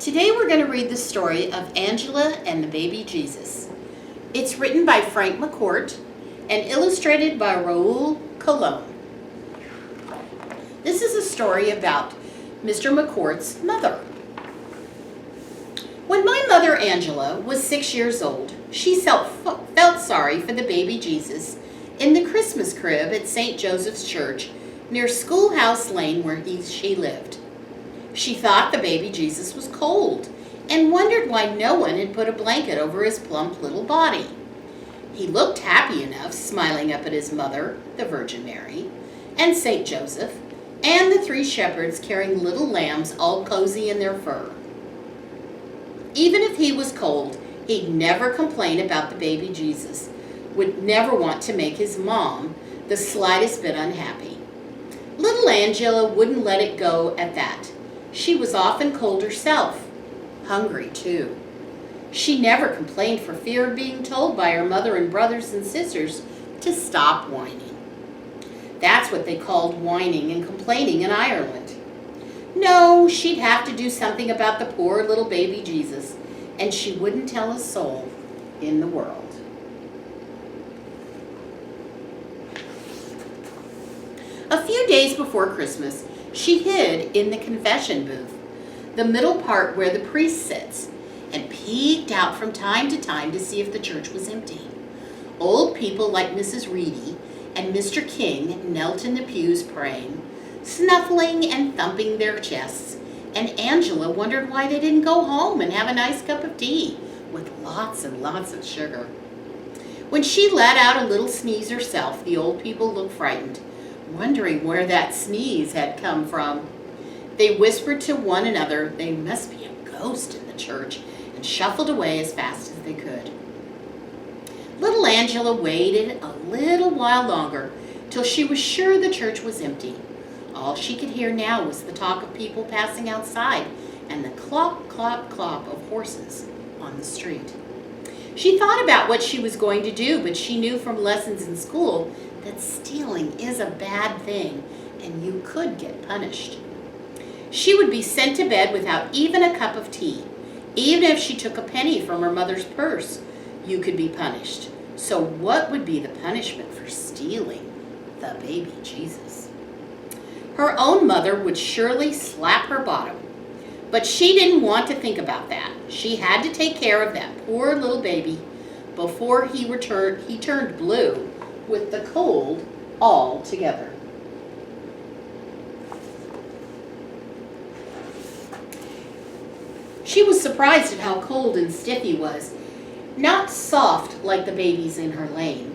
Today we're going to read the story of Angela and the baby Jesus. It's written by Frank McCourt and illustrated by Raoul Colon. This is a story about Mr. McCourt's mother. When my mother Angela was 6 years old, she felt sorry for the baby Jesus in the Christmas crib at St. Joseph's Church near Schoolhouse Lane where she lived. She thought the baby Jesus was cold and wondered why no one had put a blanket over his plump little body. He looked happy enough, smiling up at his mother, the Virgin Mary, and St. Joseph, and the three shepherds carrying little lambs all cozy in their fur. Even if he was cold, he'd never complain about the baby Jesus, would never want to make his mom the slightest bit unhappy. Little Angela wouldn't let it go at that. She was often cold herself, hungry too. She never complained for fear of being told by her mother and brothers and sisters to stop whining. That's what they called whining and complaining in Ireland. No, she'd have to do something about the poor little baby Jesus, and she wouldn't tell a soul in the world. A few days before Christmas, she hid in the confession booth, the middle part where the priest sits, and peeked out from time to time to see if the church was empty. Old people like Mrs. Reedy and Mr. King knelt in the pews praying, snuffling and thumping their chests, and Angela wondered why they didn't go home and have a nice cup of tea with lots and lots of sugar. When she let out a little sneeze herself, the old people looked frightened, wondering where that sneeze had come from. They whispered to one another they must be a ghost in the church and shuffled away as fast as they could. Little Angela waited a little while longer till she was sure the church was empty. All she could hear now was the talk of people passing outside and the clop, clop, clop of horses on the street. She thought about what she was going to do, but she knew from lessons in school that stealing is a bad thing and you could get punished. She would be sent to bed without even a cup of tea. Even if she took a penny from her mother's purse, you could be punished. So what would be the punishment for stealing the baby Jesus? Her own mother would surely slap her bottom, but she didn't want to think about that. She had to take care of that poor little baby before he turned blue with the cold altogether. She was surprised at how cold and stiff he was, not soft like the babies in her lane.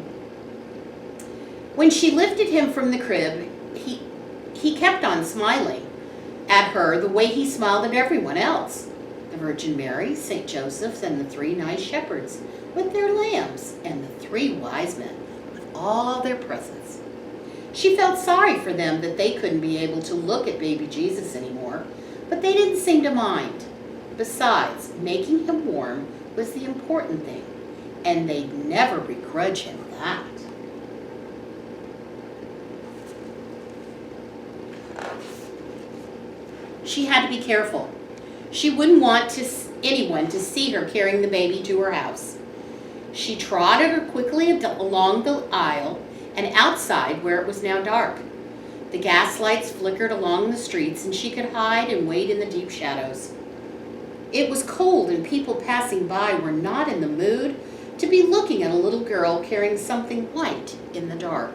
When she lifted him from the crib, he kept on smiling at her the way he smiled at everyone else. The Virgin Mary, St. Joseph's, and the three nice shepherds with their lambs, and the three wise men with all their presents. She felt sorry for them that they couldn't be able to look at baby Jesus anymore, but they didn't seem to mind. Besides, making him warm was the important thing, and they'd never begrudge him that. She had to be careful. She wouldn't want anyone to see her carrying the baby to her house. She trotted her quickly along the aisle and outside where it was now dark. The gas lights flickered along the streets and she could hide and wait in the deep shadows. It was cold and people passing by were not in the mood to be looking at a little girl carrying something white in the dark.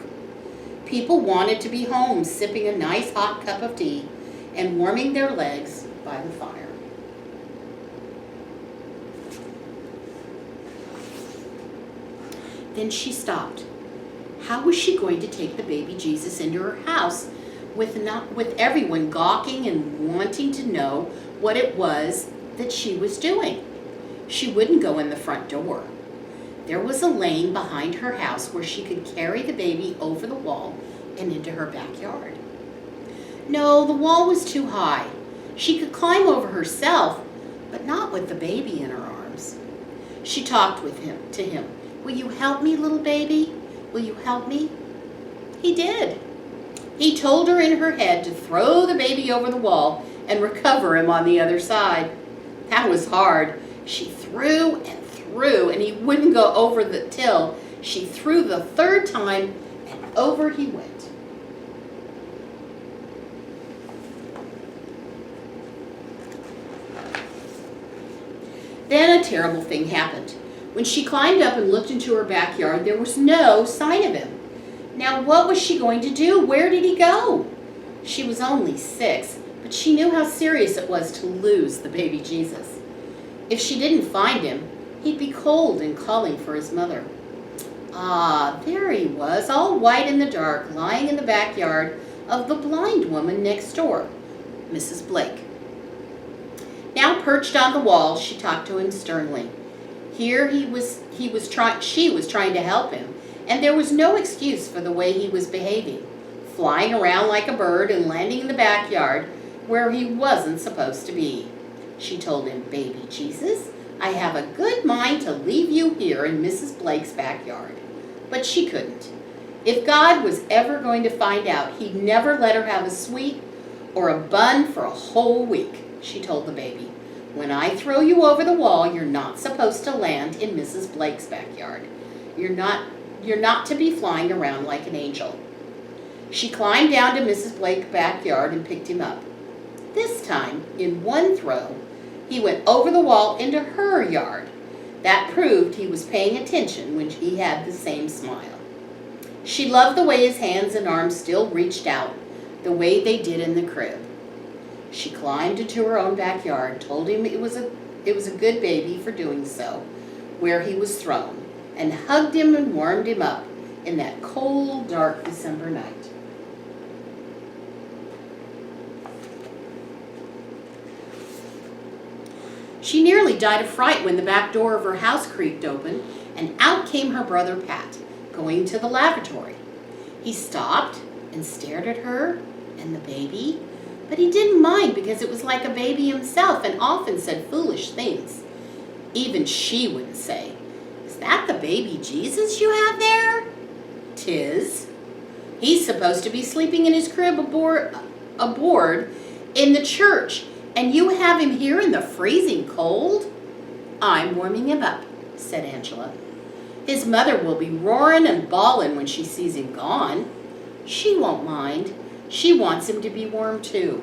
People wanted to be home sipping a nice hot cup of tea and warming their legs by the fire. Then she stopped. How was she going to take the baby Jesus into her house with everyone gawking and wanting to know what it was that she was doing? She wouldn't go in the front door. There was a lane behind her house where she could carry the baby over the wall and into her backyard. No, the wall was too high. She could climb over herself, but not with the baby in her arms. She talked to him. Will you help me, little baby? Will you help me? He did. He told her in her head to throw the baby over the wall and recover him on the other side. That was hard. She threw and threw, and he wouldn't go over the till. She threw the third time, and over he went. Then a terrible thing happened. When she climbed up and looked into her backyard, there was no sign of him. Now, what was she going to do? Where did he go? She was only 6, but she knew how serious it was to lose the baby Jesus. If she didn't find him, he'd be cold and calling for his mother. Ah, there he was, all white in the dark, lying in the backyard of the blind woman next door, Mrs. Blake. Now perched on the wall, she talked to him sternly. Here she was trying to help him, and there was no excuse for the way he was behaving, flying around like a bird and landing in the backyard where he wasn't supposed to be. She told him, "Baby Jesus, I have a good mind to leave you here in Mrs. Blake's backyard." But she couldn't. If God was ever going to find out, he'd never let her have a sweet or a bun for a whole week. She told the baby, "When I throw you over the wall, you're not supposed to land in Mrs. Blake's backyard. You're not to be flying around like an angel." She climbed down to Mrs. Blake's backyard and picked him up. This time, in one throw, he went over the wall into her yard. That proved he was paying attention when he had the same smile. She loved the way his hands and arms still reached out, the way they did in the crib. She climbed into her own backyard, told him it was a good baby for doing so, where he was thrown, and hugged him and warmed him up in that cold, dark December night. She nearly died of fright when the back door of her house creaked open, and out came her brother Pat, going to the lavatory. He stopped and stared at her and the baby, but he didn't mind because it was like a baby himself and often said foolish things. Even she wouldn't say, "Is that the baby Jesus you have there?" "'Tis. He's supposed to be sleeping in his crib aboard in the church, and you have him here in the freezing cold?" "I'm warming him up," said Angela. "His mother will be roaring and bawling when she sees him gone." "She won't mind. She wants him to be warm too."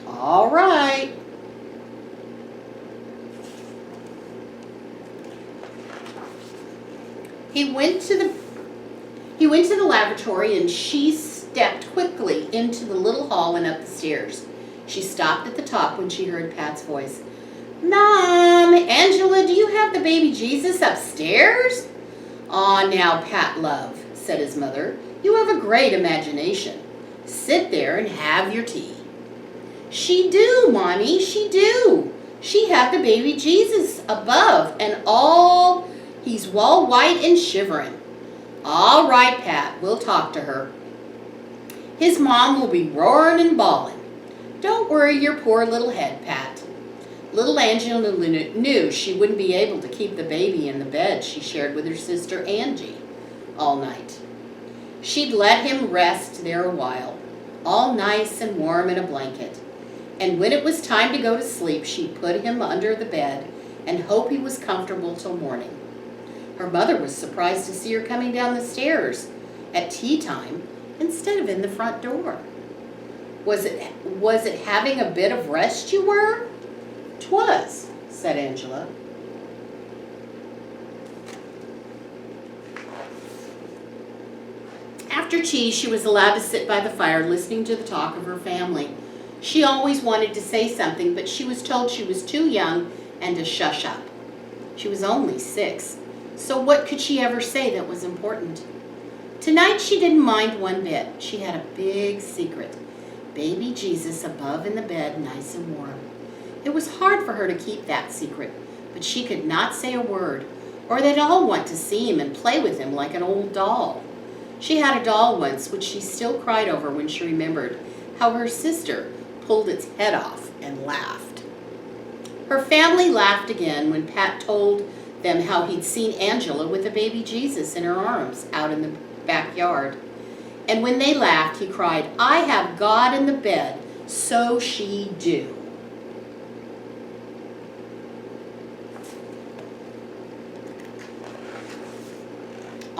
"All right." He went to the lavatory, and she stepped quickly into the little hall and up the stairs. She stopped at the top when she heard Pat's voice. "Mom, Angela, do you have the baby Jesus upstairs?" "Aw, now, Pat, love," said his mother. "You have a great imagination. Sit there and have your tea." "She do, Mommy, she do. She have the baby Jesus above, and he's all white and shivering." "All right, Pat, we'll talk to her. His mom will be roaring and bawling. Don't worry your poor little head, Pat." Little Angela knew she wouldn't be able to keep the baby in the bed she shared with her sister Angie all night. She'd let him rest there a while, all nice and warm in a blanket. And when it was time to go to sleep, she'd put him under the bed and hope he was comfortable till morning. Her mother was surprised to see her coming down the stairs at tea time instead of in the front door. Was it having a bit of rest you were?" "'Twas," said Angela. After tea, she was allowed to sit by the fire listening to the talk of her family. She always wanted to say something, but she was told she was too young and to shush up. She was only 6, so what could she ever say that was important? Tonight she didn't mind one bit. She had a big secret. Baby Jesus above in the bed, nice and warm. It was hard for her to keep that secret, but she could not say a word, or they'd all want to see him and play with him like an old doll. She had a doll once, which she still cried over when she remembered how her sister pulled its head off and laughed. Her family laughed again when Pat told them how he'd seen Angela with a baby Jesus in her arms out in the backyard. And when they laughed, he cried, "I have God in the bed, so she do."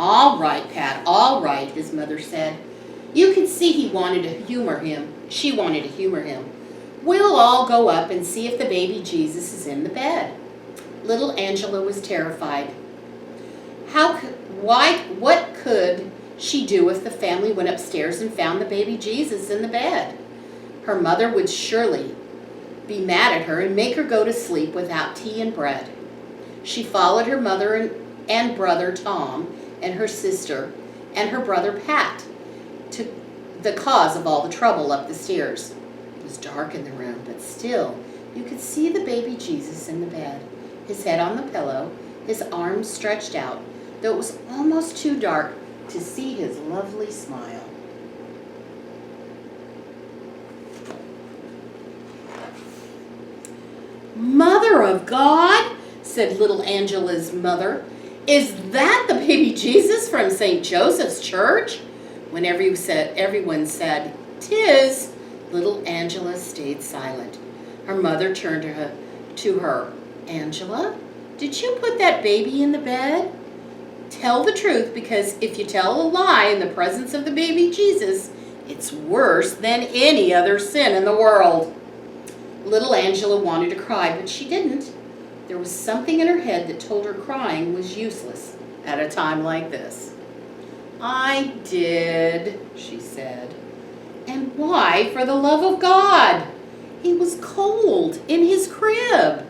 All right, Pat, all right, his mother said. You could see he wanted to humor him. She wanted to humor him. We'll all go up and see if the baby Jesus is in the bed. Little Angela was terrified. What could she do if the family went upstairs and found the baby Jesus in the bed? Her mother would surely be mad at her and make her go to sleep without tea and bread. She followed her mother and brother Tom and her sister and her brother Pat to the cause of all the trouble up the stairs. It was dark in the room, but still you could see the baby Jesus in the bed, his head on the pillow, his arms stretched out, though it was almost too dark to see his lovely smile. Mother of God, said little Angela's mother, is that the baby Jesus from St. Joseph's Church? When everyone said, "'Tis," little Angela stayed silent. Her mother turned to her. Angela, did you put that baby in the bed? Tell the truth, because if you tell a lie in the presence of the baby Jesus, it's worse than any other sin in the world. Little Angela wanted to cry, but she didn't. There was something in her head that told her crying was useless at a time like this. I did, she said. And why, for the love of God? He was cold in his crib,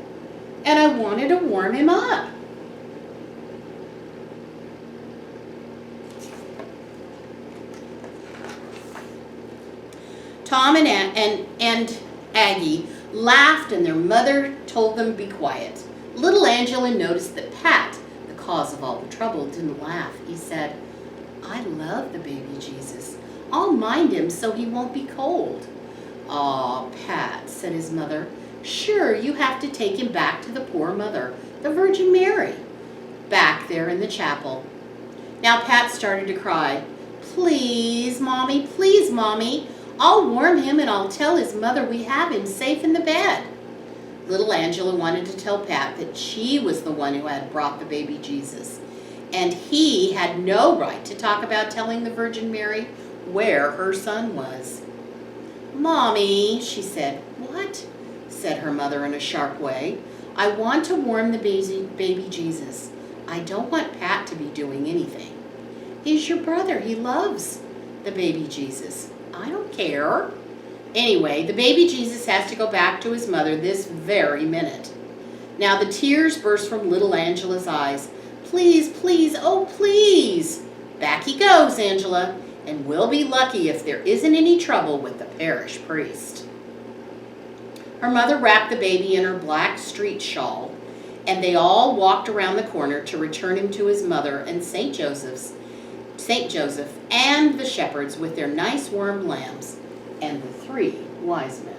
and I wanted to warm him up. Tom and Aggie laughed, and their mother told them to be quiet. Little Angela noticed that Pat, the cause of all the trouble, didn't laugh. He said, I love the baby Jesus. I'll mind him so he won't be cold. Aw, Pat, said his mother. Sure, you have to take him back to the poor mother, the Virgin Mary, back there in the chapel. Now Pat started to cry. Please, Mommy, I'll warm him and I'll tell his mother we have him safe in the bed. Little Angela wanted to tell Pat that she was the one who had brought the baby Jesus, and he had no right to talk about telling the Virgin Mary where her son was. Mommy, she said. What? Said her mother in a sharp way. I want to warm the baby Jesus. I don't want Pat to be doing anything. He's your brother. He loves the baby Jesus. I don't care. Anyway, the baby Jesus has to go back to his mother this very minute. Now the tears burst from little Angela's eyes. Please, oh please. Back he goes, Angela, and we'll be lucky if there isn't any trouble with the parish priest. Her mother wrapped the baby in her black street shawl, and they all walked around the corner to return him to his mother and St. Joseph and the shepherds with their nice warm lambs and the 3 wise men.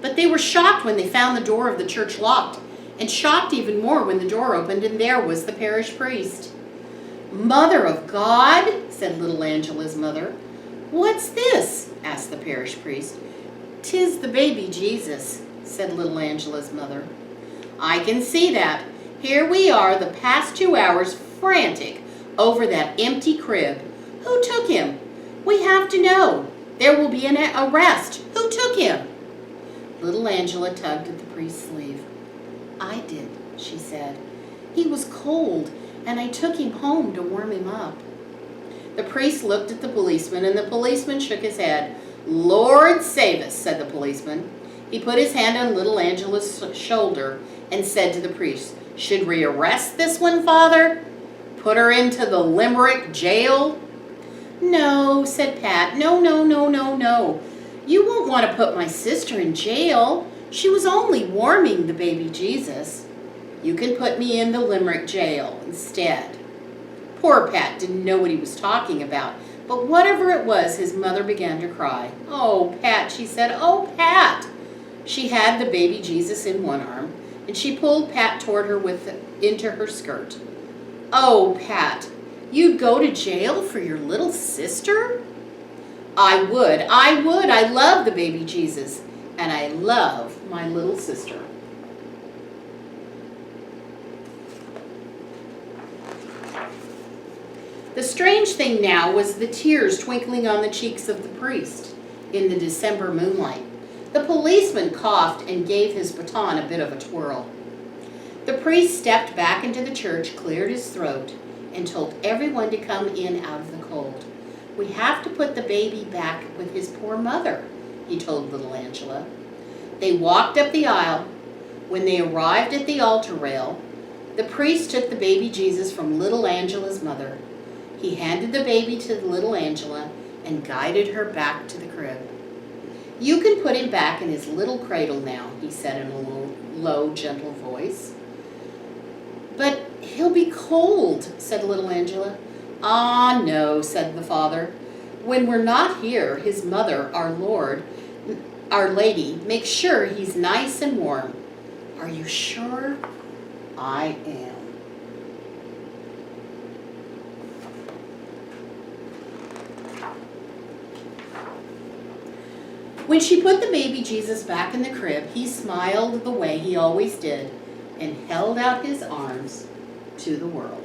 But they were shocked when they found the door of the church locked, and shocked even more when the door opened and there was the parish priest. Mother of God, said little Angela's mother. What's this? Asked the parish priest. 'Tis the baby Jesus, said little Angela's mother. I can see that. Here we are the past 2 hours frantic over that empty crib. Who took him? We have to know. There will be an arrest. Who took him? Little Angela tugged at the priest's sleeve. I did, she said. He was cold, and I took him home to warm him up. The priest looked at the policeman, and the policeman shook his head. Lord save us, said the policeman. He put his hand on little Angela's shoulder and said to the priest, should we arrest this one, Father? Put her into the Limerick jail? No, said Pat. No. You won't want to put my sister in jail. She was only warming the baby Jesus. You can put me in the Limerick jail instead. Poor Pat didn't know what he was talking about, but whatever it was, his mother began to cry. Oh, Pat, she said. Oh, Pat. She had the baby Jesus in one arm, and she pulled Pat toward her into her skirt. Oh, Pat, you'd go to jail for your little sister? I would. I love the baby Jesus. and I love my little sister. The strange thing now was the tears twinkling on the cheeks of the priest in the December moonlight. The policeman coughed and gave his baton a bit of a twirl. The priest stepped back into the church, cleared his throat, and told everyone to come in out of the cold. "We have to put the baby back with his poor mother," he told little Angela. They walked up the aisle. When they arrived at the altar rail, the priest took the baby Jesus from little Angela's mother. He handed the baby to little Angela and guided her back to the crib. "You can put him back in his little cradle now," he said in a low, gentle voice. "But he'll be cold," said little Angela. "Ah, no," said the father. "When we're not here, his mother, Our Lady, makes sure he's nice and warm." "Are you sure?" "I am." When she put the baby Jesus back in the crib, he smiled the way he always did and held out his arms to the world.